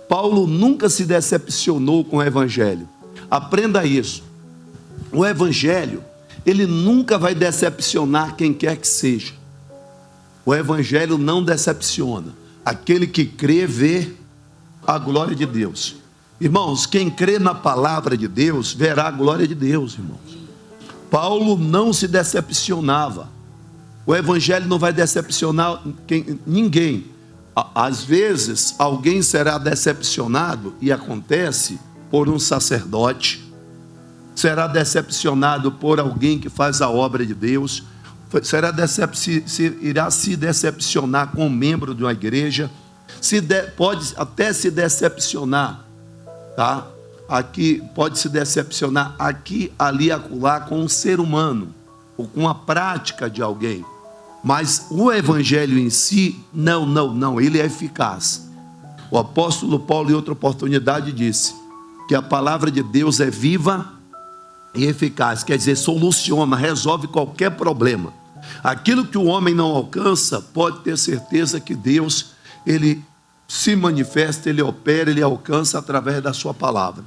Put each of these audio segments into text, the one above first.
Paulo nunca se decepcionou com o evangelho. Aprenda isso. O evangelho, ele nunca vai decepcionar quem quer que seja. O evangelho não decepciona. Aquele que crê, vê a glória de Deus. Irmãos, quem crê na palavra de Deus, verá a glória de Deus, irmãos. Paulo não se decepcionava. O evangelho não vai decepcionar ninguém. Às vezes, alguém será decepcionado, e acontece, por um sacerdote, será decepcionado por alguém que faz a obra de Deus, irá se decepcionar com um membro de uma igreja, pode até se decepcionar, tá? Aqui, pode se decepcionar aqui, ali, acolá, com um ser humano, ou com a prática de alguém. Mas o evangelho em si, não, ele é eficaz. O apóstolo Paulo, em outra oportunidade, disse que a palavra de Deus é viva e eficaz, quer dizer, soluciona, resolve qualquer problema. Aquilo que o homem não alcança, pode ter certeza que Deus, ele se manifesta, ele opera, ele alcança através da sua palavra.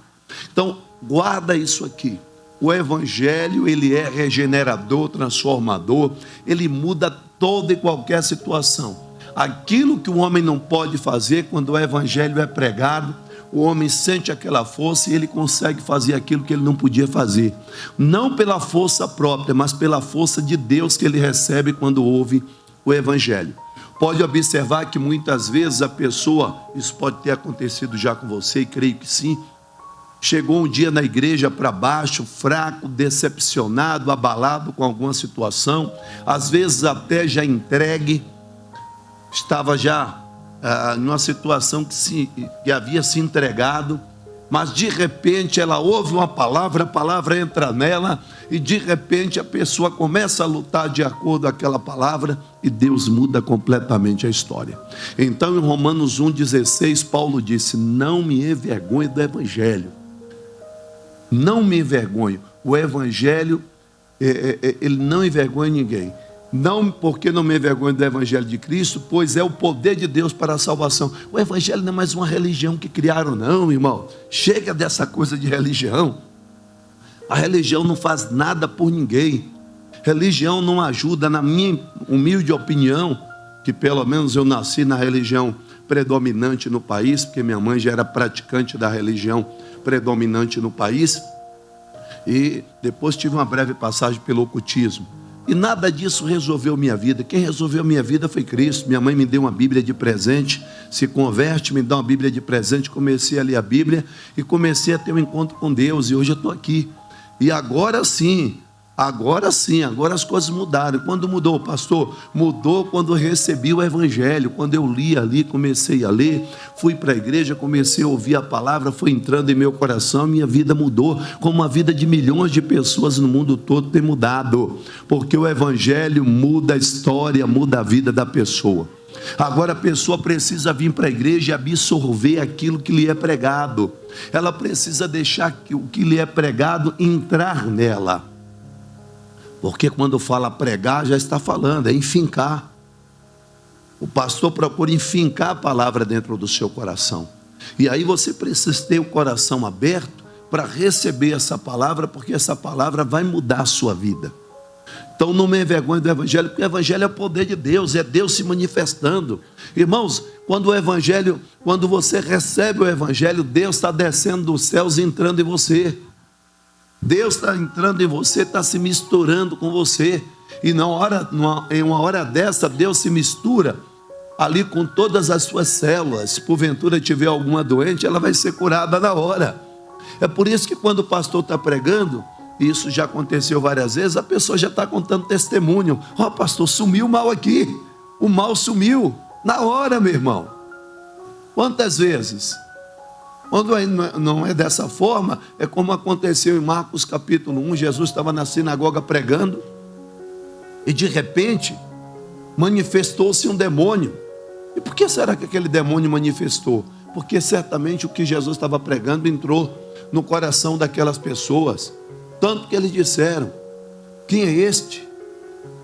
Então, guarda isso aqui. O evangelho, ele é regenerador, transformador, ele muda toda e qualquer situação. Aquilo que o homem não pode fazer, quando o evangelho é pregado, o homem sente aquela força e ele consegue fazer aquilo que ele não podia fazer. Não pela força própria, mas pela força de Deus que ele recebe quando ouve o evangelho. Pode observar que muitas vezes a pessoa, isso pode ter acontecido já com você, e creio que sim, chegou um dia na igreja para baixo, fraco, decepcionado, abalado com alguma situação, às vezes até já entregue, estava já numa situação que havia se entregado, mas de repente ela ouve uma palavra, a palavra entra nela, e de repente a pessoa começa a lutar de acordo com aquela palavra, e Deus muda completamente a história. Então em Romanos 1,16, Paulo disse: não me envergonhe do evangelho. Não me envergonho. O evangelho, ele não envergonha ninguém. Não, porque não me envergonho do evangelho de Cristo, pois é o poder de Deus para a salvação. O evangelho não é mais uma religião que criaram, não, irmão. Chega dessa coisa de religião. A religião não faz nada por ninguém. Religião não ajuda, na minha humilde opinião, que pelo menos eu nasci na religião predominante no país, porque minha mãe já era praticante da religião predominante no país, e depois tive uma breve passagem pelo ocultismo, e nada disso resolveu minha vida. Quem resolveu minha vida foi Cristo. Minha mãe me deu uma Bíblia de presente, se converte, me dá uma Bíblia de presente, comecei a ler a Bíblia, e comecei a ter um encontro com Deus, e hoje eu estou aqui, e agora sim, agora as coisas mudaram. Quando mudou, pastor? Mudou quando eu recebi o evangelho, quando eu li ali, comecei a ler, fui para a igreja, comecei a ouvir a palavra, foi entrando em meu coração, minha vida mudou, como a vida de milhões de pessoas no mundo todo tem mudado, porque o evangelho muda a história, muda a vida da pessoa. Agora a pessoa precisa vir para a igreja e absorver aquilo que lhe é pregado, ela precisa deixar o que lhe é pregado entrar nela. Porque quando fala pregar, já está falando, é enfincar. O pastor procura enfincar a palavra dentro do seu coração. E aí você precisa ter o coração aberto para receber essa palavra, porque essa palavra vai mudar a sua vida. Então não me envergonhe do evangelho, porque o evangelho é o poder de Deus, é Deus se manifestando. Irmãos, quando você recebe o evangelho, Deus está descendo dos céus e entrando em você. Deus está entrando em você, está se misturando com você. E em uma hora dessa, Deus se mistura ali com todas as suas células. Se porventura tiver alguma doente, ela vai ser curada na hora. É por isso que quando o pastor está pregando, e isso já aconteceu várias vezes, a pessoa já está contando testemunho. Ó, pastor, sumiu o mal aqui. O mal sumiu na hora, meu irmão. Quantas vezes? Quando não é dessa forma, é como aconteceu em Marcos capítulo 1, Jesus estava na sinagoga pregando, e de repente, manifestou-se um demônio. E por que será que aquele demônio manifestou? Porque certamente o que Jesus estava pregando entrou no coração daquelas pessoas, tanto que eles disseram: quem é este?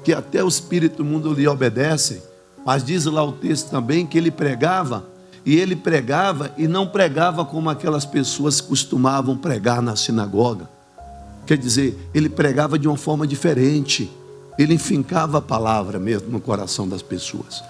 Que até o espírito do mundo lhe obedece. Mas diz lá o texto também que ele pregava E ele pregava, e não pregava como aquelas pessoas costumavam pregar na sinagoga. Quer dizer, ele pregava de uma forma diferente. Ele enfincava a palavra mesmo no coração das pessoas.